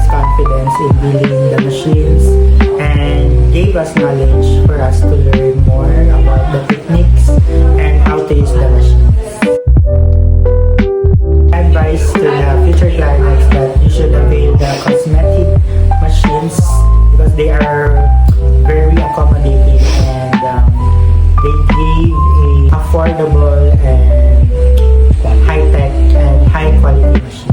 confidence in dealing the machines and gave us knowledge for us to learn more about the techniques and how to use the machines. Advice to the future clients that you should avail the cosmetic machines because they are very accommodating and they give a affordable and high-tech and high-quality machine.